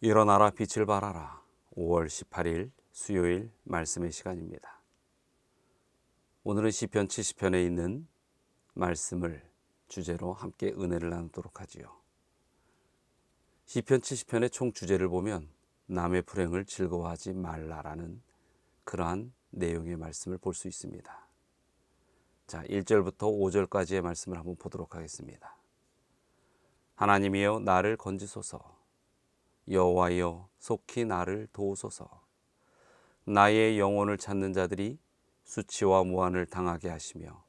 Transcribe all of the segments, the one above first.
일어나라 빛을 발하라. 5월 18일 수요일 말씀의 시간입니다. 오늘은 시편 70편에 있는 말씀을 주제로 함께 은혜를 나누도록 하지요. 시편 70편의 총 주제를 보면 남의 불행을 즐거워하지 말라라는 그러한 내용의 말씀을 볼 수 있습니다. 자, 1절부터 5절까지의 말씀을 한번 보도록 하겠습니다. 하나님이여 나를 건지소서. 여호와여 속히 나를 도우소서. 나의 영혼을 찾는 자들이 수치와 무한을 당하게 하시며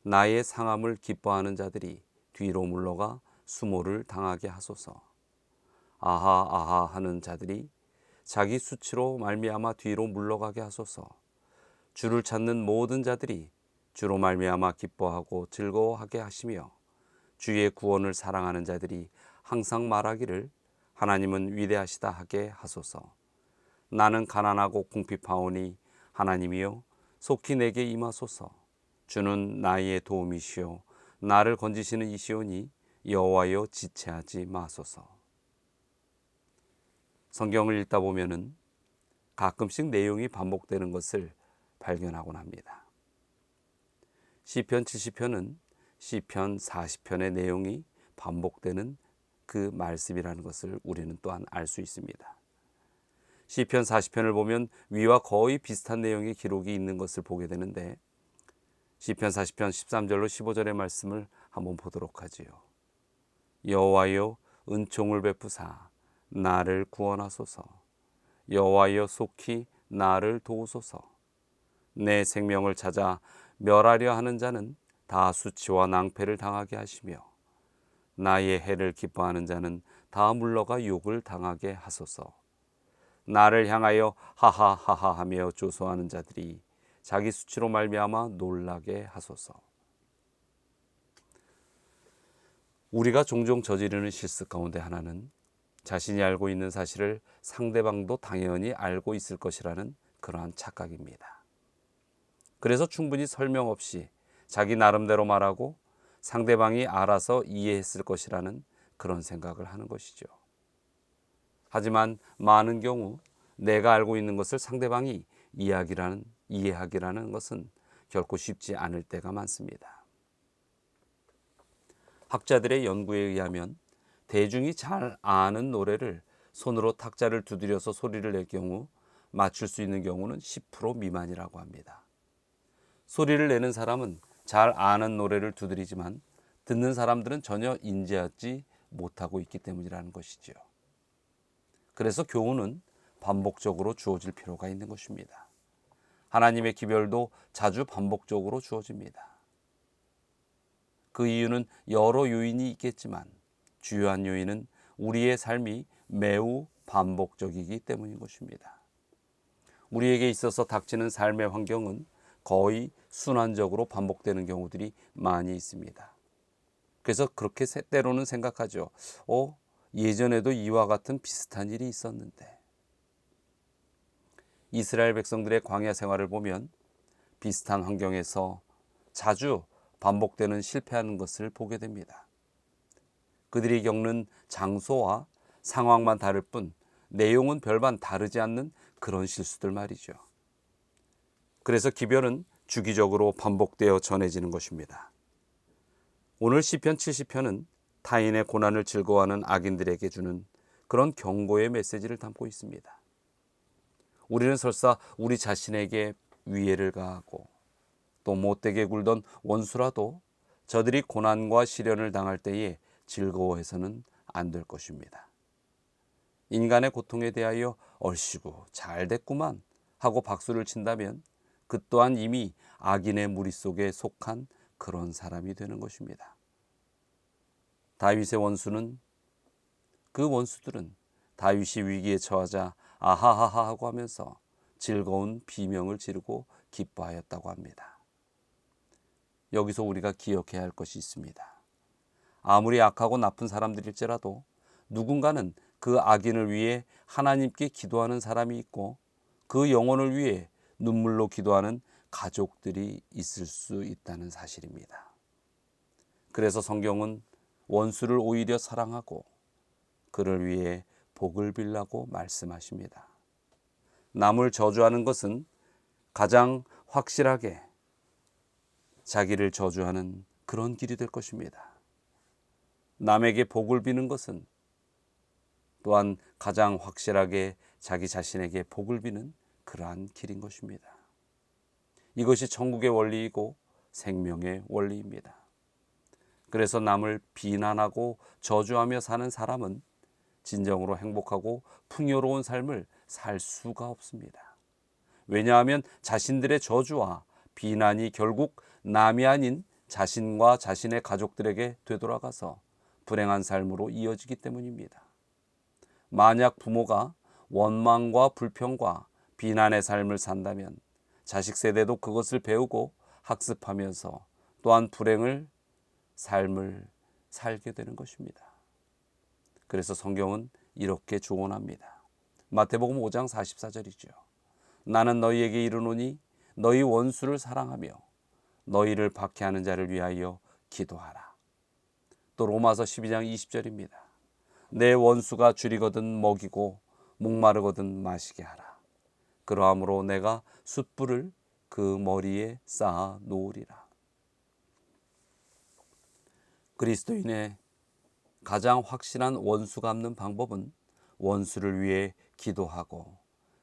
나의 상함을 기뻐하는 자들이 뒤로 물러가 수모를 당하게 하소서. 아하 아하 하는 자들이 자기 수치로 말미암아 뒤로 물러가게 하소서. 주를 찾는 모든 자들이 주로 말미암아 기뻐하고 즐거워하게 하시며 주의 구원을 사랑하는 자들이 항상 말하기를 하나님은 위대하시다 하게 하소서. 나는 가난하고 궁핍하오니 하나님이여 속히 내게 임하소서. 주는 나의 도움이시오 나를 건지시는 이시오니 여호와여 지체하지 마소서. 성경을 읽다 보면은 가끔씩 내용이 반복되는 것을 발견하곤 합니다. 시편 70편은 시편 40편의 내용이 반복되는 그 말씀이라는 것을 우리는 또한 알 수 있습니다. 시편 40편을 보면 위와 거의 비슷한 내용의 기록이 있는 것을 보게 되는데 시편 40편 13절로 15절의 말씀을 한번 보도록 하지요. 여호와여 은총을 베푸사 나를 구원하소서. 여호와여 속히 나를 도우소서. 내 생명을 찾아 멸하려 하는 자는 다 수치와 낭패를 당하게 하시며 나의 해를 기뻐하는 자는 다 물러가 욕을 당하게 하소서. 나를 향하여 하하하하 하며 조소하는 자들이 자기 수치로 말미암아 놀라게 하소서. 우리가 종종 저지르는 실수 가운데 하나는 자신이 알고 있는 사실을 상대방도 당연히 알고 있을 것이라는 그러한 착각입니다. 그래서 충분히 설명 없이 자기 나름대로 말하고 상대방이 알아서 이해했을 것이라는 그런 생각을 하는 것이죠. 하지만 많은 경우 내가 알고 있는 것을 상대방이 이해하기라는 것은 결코 쉽지 않을 때가 많습니다. 학자들의 연구에 의하면 대중이 잘 아는 노래를 손으로 탁자를 두드려서 소리를 낼 경우 맞출 수 있는 경우는 10% 미만이라고 합니다. 소리를 내는 사람은 잘 아는 노래를 두드리지만 듣는 사람들은 전혀 인지하지 못하고 있기 때문이라는 것이죠. 그래서 교훈은 반복적으로 주어질 필요가 있는 것입니다. 하나님의 기별도 자주 반복적으로 주어집니다. 그 이유는 여러 요인이 있겠지만 주요한 요인은 우리의 삶이 매우 반복적이기 때문인 것입니다. 우리에게 있어서 닥치는 삶의 환경은 거의 순환적으로 반복되는 경우들이 많이 있습니다. 그래서 그렇게 때로는 생각하죠. 예전에도 이와 같은 비슷한 일이 있었는데. 이스라엘 백성들의 광야 생활을 보면 비슷한 환경에서 자주 반복되는 실패하는 것을 보게 됩니다. 그들이 겪는 장소와 상황만 다를 뿐 내용은 별반 다르지 않는 그런 실수들 말이죠. 그래서 기별은 주기적으로 반복되어 전해지는 것입니다. 오늘 시편 70편은 타인의 고난을 즐거워하는 악인들에게 주는 그런 경고의 메시지를 담고 있습니다. 우리는 설사 우리 자신에게 위해를 가하고 또 못되게 굴던 원수라도 저들이 고난과 시련을 당할 때에 즐거워해서는 안 될 것입니다. 인간의 고통에 대하여 얼씨구 잘 됐구만 하고 박수를 친다면 그 또한 이미 악인의 무리 속에 속한 그런 사람이 되는 것입니다. 다윗의 그 원수들은 다윗이 위기에 처하자 아하하하 하고 하면서 즐거운 비명을 지르고 기뻐하였다고 합니다. 여기서 우리가 기억해야 할 것이 있습니다. 아무리 악하고 나쁜 사람들일지라도 누군가는 그 악인을 위해 하나님께 기도하는 사람이 있고 그 영혼을 위해 눈물로 기도하는 가족들이 있을 수 있다는 사실입니다. 그래서 성경은 원수를 오히려 사랑하고 그를 위해 복을 빌라고 말씀하십니다. 남을 저주하는 것은 가장 확실하게 자기를 저주하는 그런 길이 될 것입니다. 남에게 복을 비는 것은 또한 가장 확실하게 자기 자신에게 복을 비는 그러한 길인 것입니다. 이것이 천국의 원리이고 생명의 원리입니다. 그래서 남을 비난하고 저주하며 사는 사람은 진정으로 행복하고 풍요로운 삶을 살 수가 없습니다. 왜냐하면 자신들의 저주와 비난이 결국 남이 아닌 자신과 자신의 가족들에게 되돌아가서 불행한 삶으로 이어지기 때문입니다. 만약 부모가 원망과 불평과 비난의 삶을 산다면 자식 세대도 그것을 배우고 학습하면서 또한 불행을 삶을 살게 되는 것입니다. 그래서 성경은 이렇게 조언합니다. 마태복음 5장 44절이죠. 나는 너희에게 이르노니 너희 원수를 사랑하며 너희를 박해하는 자를 위하여 기도하라. 또 로마서 12장 20절입니다. 내 원수가 줄이거든 먹이고 목마르거든 마시게 하라. 그러함으로 내가 숯불을 그 머리에 쌓아 놓으리라. 그리스도인의 가장 확실한 원수 갚는 방법은 원수를 위해 기도하고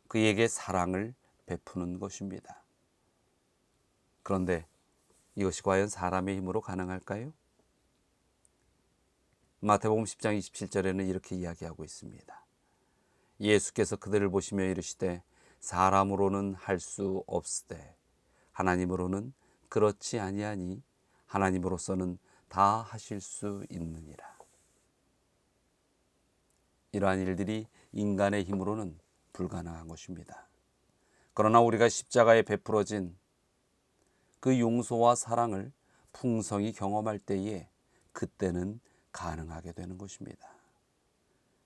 그에게 사랑을 베푸는 것입니다. 그런데 이것이 과연 사람의 힘으로 가능할까요? 마태복음 10장 27절에는 이렇게 이야기하고 있습니다. 예수께서 그들을 보시며 이르시되 사람으로는 할 수 없으되 하나님으로는 그렇지 아니하니 하나님으로서는 다 하실 수 있느니라. 이러한 일들이 인간의 힘으로는 불가능한 것입니다. 그러나 우리가 십자가에 베풀어진 그 용서와 사랑을 풍성히 경험할 때에 그때는 가능하게 되는 것입니다.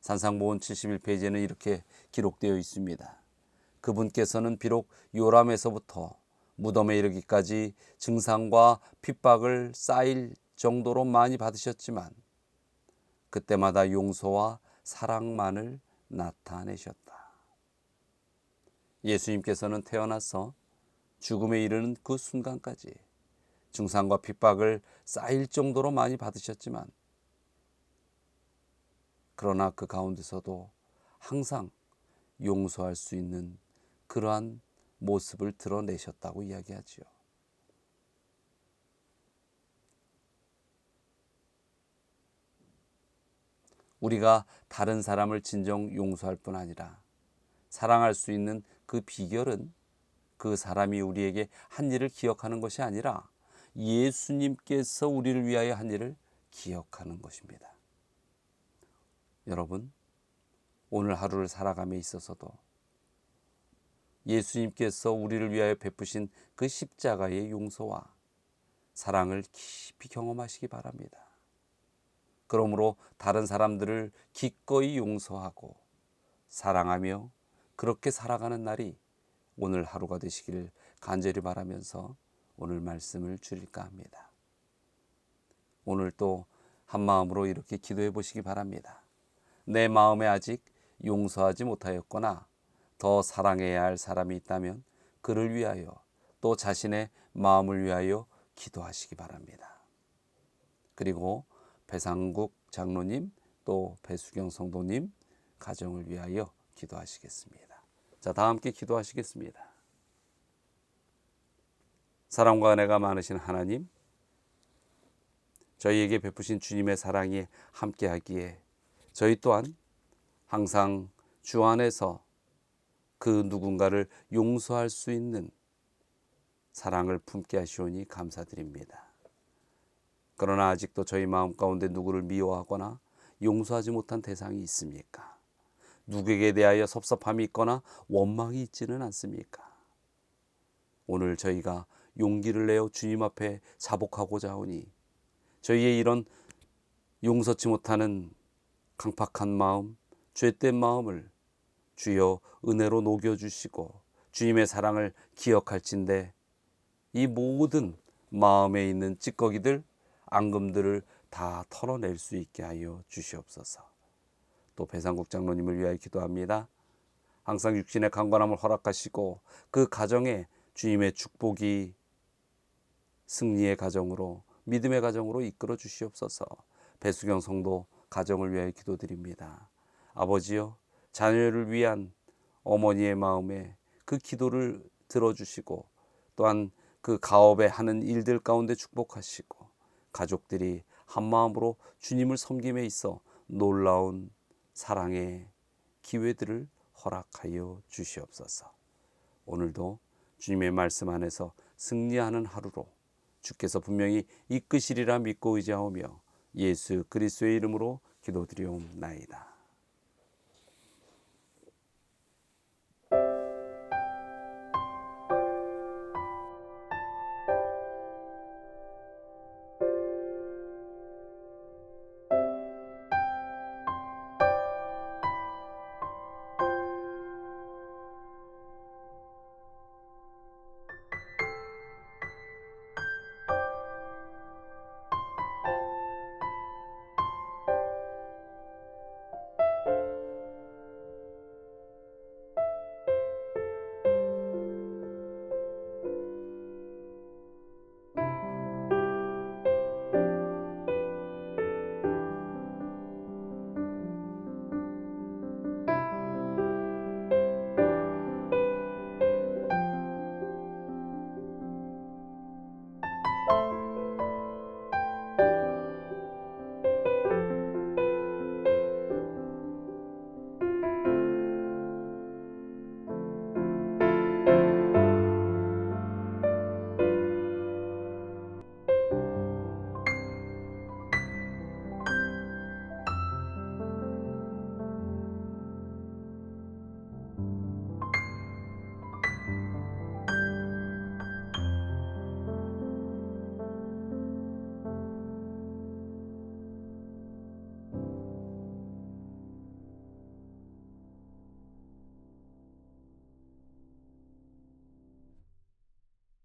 산상보훈 71페이지에는 이렇게 기록되어 있습니다. 그분께서는 비록 요람에서부터 무덤에 이르기까지 증상과 핍박을 쌓일 정도로 많이 받으셨지만 그때마다 용서와 사랑만을 나타내셨다. 예수님께서는 태어나서 죽음에 이르는 그 순간까지 증상과 핍박을 쌓일 정도로 많이 받으셨지만 그러나 그 가운데서도 항상 용서할 수 있는 그러한 모습을 드러내셨다고 이야기하지요. 우리가 다른 사람을 진정 용서할 뿐 아니라 사랑할 수 있는 그 비결은 그 사람이 우리에게 한 일을 기억하는 것이 아니라 예수님께서 우리를 위하여 한 일을 기억하는 것입니다. 여러분, 오늘 하루를 살아감에 있어서도 예수님께서 우리를 위하여 베푸신 그 십자가의 용서와 사랑을 깊이 경험하시기 바랍니다. 그러므로 다른 사람들을 기꺼이 용서하고 사랑하며 그렇게 살아가는 날이 오늘 하루가 되시기를 간절히 바라면서 오늘 말씀을 줄일까 합니다. 오늘 또 한마음으로 이렇게 기도해 보시기 바랍니다. 내 마음에 아직 용서하지 못하였거나 더 사랑해야 할 사람이 있다면 그를 위하여 또 자신의 마음을 위하여 기도하시기 바랍니다. 그리고 배상국 장로님 또 배수경 성도님 가정을 위하여 기도하시겠습니다. 자, 다 함께 기도하시겠습니다. 사랑과 은혜가 많으신 하나님, 저희에게 베푸신 주님의 사랑이 함께하기에 저희 또한 항상 주 안에서 그 누군가를 용서할 수 있는 사랑을 품게 하시오니 감사드립니다. 그러나 아직도 저희 마음 가운데 누구를 미워하거나 용서하지 못한 대상이 있습니까? 누구에게 대하여 섭섭함이 있거나 원망이 있지는 않습니까? 오늘 저희가 용기를 내어 주님 앞에 자복하고자 하오니 저희의 이런 용서치 못하는 강팍한 마음, 죄된 마음을 주여 은혜로 녹여주시고 주님의 사랑을 기억할진대 이 모든 마음에 있는 찌꺼기들, 앙금들을 다 털어낼 수 있게 하여 주시옵소서. 또 배상국 장로님을 위하여 기도합니다. 항상 육신의 강건함을 허락하시고 그 가정에 주님의 축복이 승리의 가정으로, 믿음의 가정으로 이끌어 주시옵소서. 배수경 성도 가정을 위하여 기도드립니다. 아버지여, 자녀를 위한 어머니의 마음에 그 기도를 들어주시고 또한 그 가업에 하는 일들 가운데 축복하시고 가족들이 한마음으로 주님을 섬김에 있어 놀라운 사랑의 기회들을 허락하여 주시옵소서. 오늘도 주님의 말씀 안에서 승리하는 하루로 주께서 분명히 이끄시리라 믿고 의지하오며 예수 그리스도의 이름으로 기도드리옵나이다.